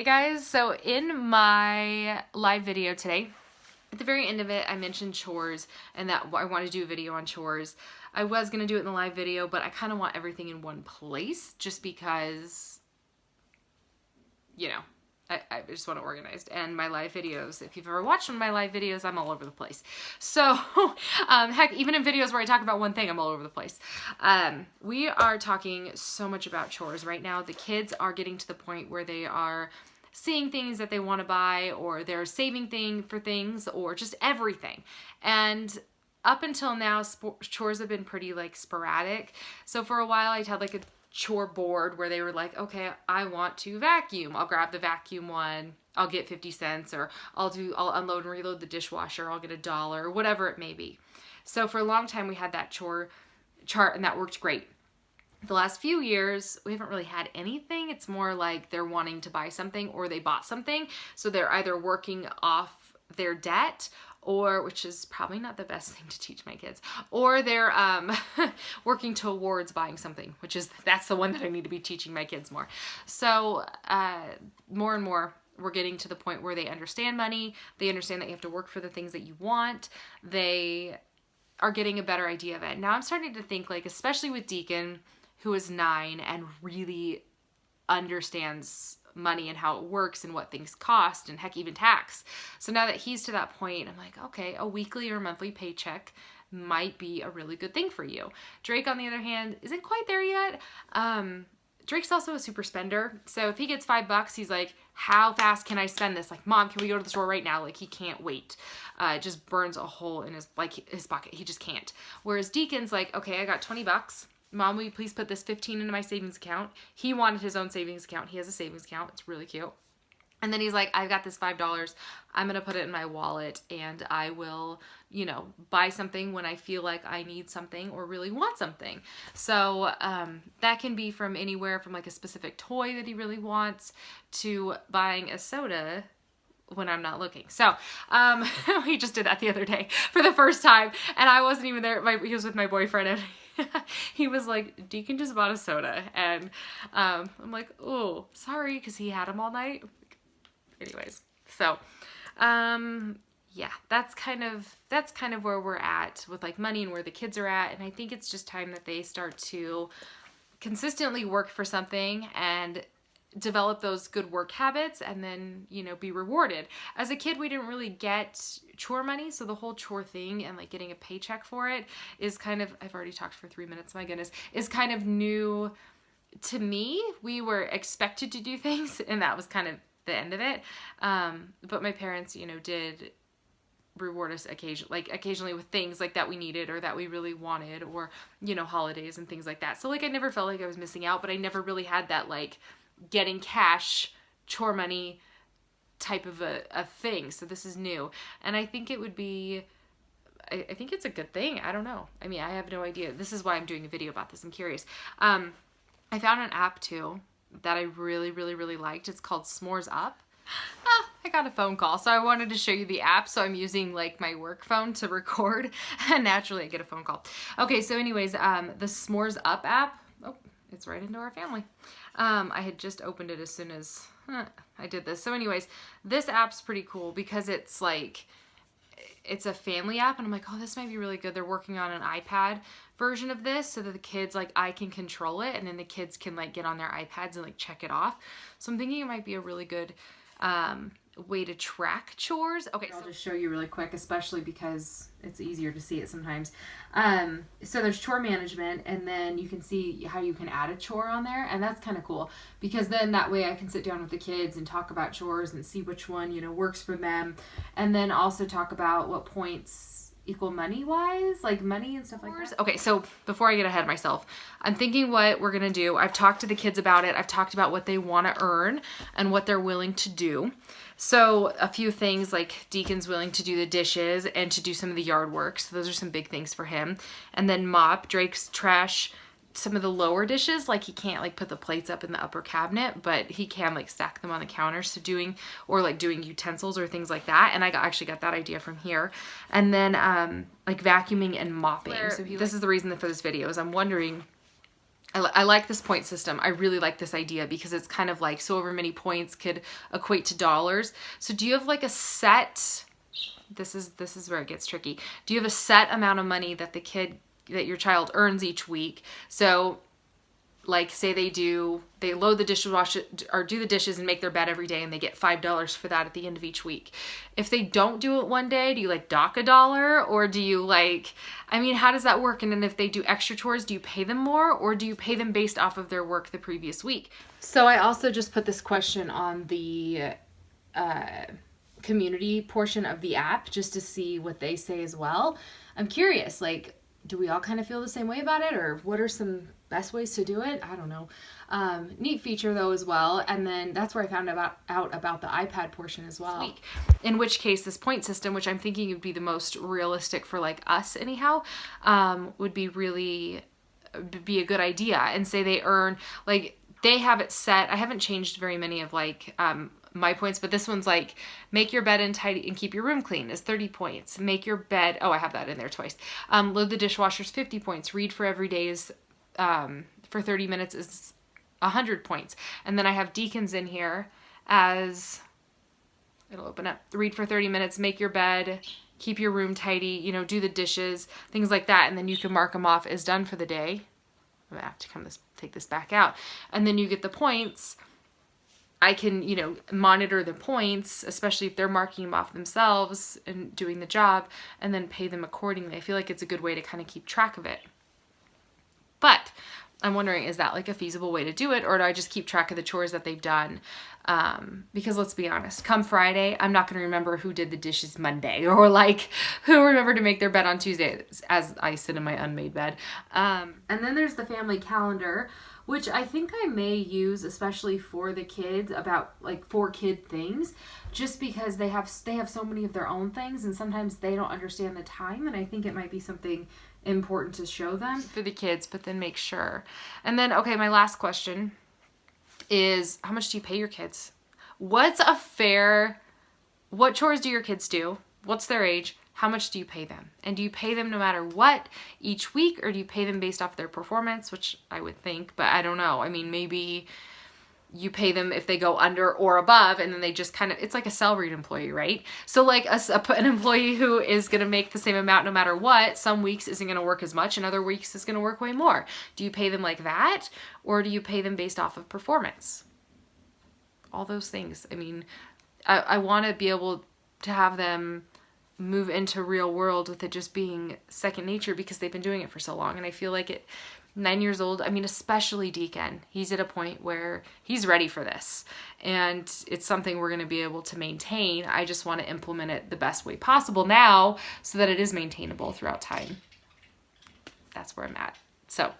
Hey guys, so in my live video today, at the very end of it, I mentioned chores and that I want to do a video on chores. I was going to do it in the live video, but I kind of want everything in one place just because, you know, I just want it organized. And my live videos, if you've ever watched one of my live videos, I'm all over the place. So, heck, even in videos where I talk about one thing, I'm all over the place. We are talking so much about chores right now. The kids are getting to the point where they are seeing things that they want to buy, or they're saving for things, or just everything. And up until now, chores have been pretty like sporadic. So for a while, I had like a chore board where they were like, okay, I want to vacuum. I'll grab the vacuum one. I'll get 50 cents, or I'll unload and reload the dishwasher. I'll get $1, or whatever it may be. So for a long time, we had that chore chart, and that worked great. The last few years, we haven't really had anything. It's more like they're wanting to buy something, or they bought something. So they're either working off their debt, or, which is probably not the best thing to teach my kids, or they're working towards buying something, that's the one that I need to be teaching my kids more. So more and more, we're getting to the point where they understand money. They understand that you have to work for the things that you want. They are getting a better idea of it. Now I'm starting to think, like, especially with Deacon, who is 9 and really understands money and how it works and what things cost, and heck, even tax. So now that he's to that point, I'm like, okay, a weekly or monthly paycheck might be a really good thing for you. Drake, on the other hand, isn't quite there yet. Drake's also a super spender. So if he gets $5, he's like, how fast can I spend this? Like, Mom, can we go to the store right now? Like, he can't wait. It just burns a hole in his pocket. He just can't. Whereas Deacon's like, okay, I got $20. Mom, will you please put this 15 into my savings account? He wanted his own savings account. He has a savings account. It's really cute. And then he's like, I've got this $5. I'm going to put it in my wallet, and I will, you know, buy something when I feel like I need something or really want something. So that can be from anywhere from like a specific toy that he really wants to buying a soda when I'm not looking. So he just did that the other day for the first time, and I wasn't even there. He was with my boyfriend, and he was like, Deacon just bought a soda. And I'm like, oh, sorry, because he had them all night. Anyways, so yeah, that's kind of where we're at with like money and where the kids are at. And I think it's just time that they start to consistently work for something and develop those good work habits, and then, you know, be rewarded. As a kid, we didn't really get chore money, so the whole chore thing and like getting a paycheck for it is kind of, I've already talked for 3 minutes, my goodness, is kind of new to me. We were expected to do things, and that was kind of the end of it. But my parents, you know, did reward us occasionally with things like that we needed or that we really wanted, or, you know, holidays and things like that. So like I never felt like I was missing out, but I never really had that like getting cash chore money type of a thing. So this is new, and I think it would be, I think it's a good thing. I don't know. I mean, I have no idea. This is why I'm doing a video about this. I'm curious. I found an app too that I really, really, really liked. It's called S'mores Up. I got a phone call, so I wanted to show you the app. So I'm using like my work phone to record, and naturally I get a phone call. Okay, so anyways, the S'mores Up app, oh, it's right into our family. I had just opened it as soon as I did this. So anyways, this app's pretty cool because it's like, it's a family app, and I'm like, oh, this might be really good. They're working on an iPad version of this so that the kids, like, I can control it, and then the kids can like get on their iPads and like check it off. So I'm thinking it might be a really good way to track chores. Okay, so I'll just show you really quick, especially because it's easier to see it sometimes. So there's chore management, and then you can see how you can add a chore on there, and that's kind of cool because then that way I can sit down with the kids and talk about chores and see which one, you know, works for them, and then also talk about what points equal money-wise, like money and stuff like that. Okay, so before I get ahead of myself, I'm thinking what we're gonna do. I've talked to the kids about it. I've talked about what they want to earn and what they're willing to do. So a few things, like Deacon's willing to do the dishes and to do some of the yard work. So those are some big things for him. And then mop. Drake's trash some of the lower dishes, like he can't like put the plates up in the upper cabinet, but he can like stack them on the counter. So doing utensils or things like that. And I actually got that idea from here. And then like vacuuming and mopping. So this is the reason for this video, is I'm wondering I like this point system. I really like this idea because it's kind of like so over many points could equate to dollars. So do you have like a set, this is where it gets tricky. Do you have a set amount of money that that your child earns each week? So like say they load the dishwasher or do the dishes and make their bed every day and they get $5 for that at the end of each week. If they don't do it one day, do you like dock $1 or do you like, I mean, how does that work? And then if they do extra chores, do you pay them more or do you pay them based off of their work the previous week? So I also just put this question on the community portion of the app just to see what they say as well. I'm curious, like, do we all kind of feel the same way about it, or what are some best ways to do it? I don't know. Neat feature though as well. And then that's where I found out about the iPad portion as well. In which case this point system, which I'm thinking would be the most realistic for like us anyhow, would be a good idea. And say they earn, like they have it set. I haven't changed very many of like my points, but this one's like make your bed and tidy and keep your room clean is 30 points. Make your bed, oh, I have that in there twice. Load the dishwasher's 50 points. Read for every day's for 30 minutes is 100 points. And then I have Deacons in here as, it'll open up, read for 30 minutes, make your bed, keep your room tidy, you know, do the dishes, things like that. And then you can mark them off as done for the day. I'm gonna have to take this back out. And then you get the points. I can, you know, monitor the points, especially if they're marking them off themselves and doing the job, and then pay them accordingly. I feel like it's a good way to kind of keep track of it. But I'm wondering, is that like a feasible way to do it, or do I just keep track of the chores that they've done? Because let's be honest, come Friday, I'm not going to remember who did the dishes Monday, or like who remembered to make their bed on Tuesday as I sit in my unmade bed. And then there's the family calendar, which I think I may use especially for the kids, about like 4 kid things, just because they have so many of their own things and sometimes they don't understand the time, and I think it might be something important to show them for the kids, but then make sure. And then, okay, my last question is, how much do you pay your kids? What chores do your kids do? What's their age? How much do you pay them? And do you pay them no matter what each week, or do you pay them based off their performance, which I would think, but I don't know. I mean, maybe you pay them if they go under or above, and then they just kind of, it's like a salaried employee, right? So like an employee who is going to make the same amount no matter what, some weeks isn't going to work as much and other weeks is going to work way more. Do you pay them like that, or do you pay them based off of performance? All those things. I mean, I want to be able to have them move into real world with it just being second nature, because they've been doing it for so long. And I feel like at 9 years old, I mean, especially Deacon, he's at a point where he's ready for this, and it's something we're going to be able to maintain. I just want to implement it the best way possible now so that it is maintainable throughout time. That's where I'm at. So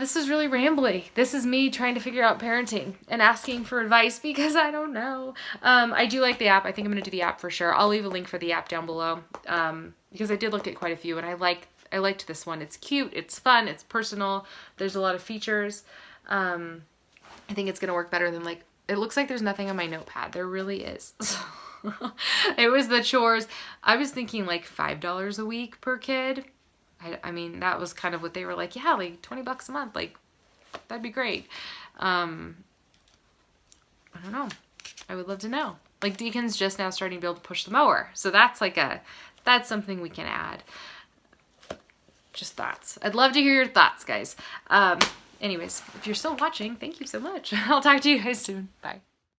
this is really rambly. This is me trying to figure out parenting and asking for advice because I don't know. I do like the app. I think I'm going to do the app for sure. I'll leave a link for the app down below because I did look at quite a few, and I liked this one. It's cute, it's fun, it's personal. There's a lot of features. I think it's going to work better than like, it looks like there's nothing on my notepad. There really is. It was the chores. I was thinking like $5 a week per kid. I mean, that was kind of what they were like, yeah, like $20 a month, like that'd be great. I don't know. I would love to know. Like Deacon's just now starting to be able to push the mower. So that's like that's something we can add. Just thoughts. I'd love to hear your thoughts, guys. Anyways, if you're still watching, thank you so much. I'll talk to you guys soon. Bye.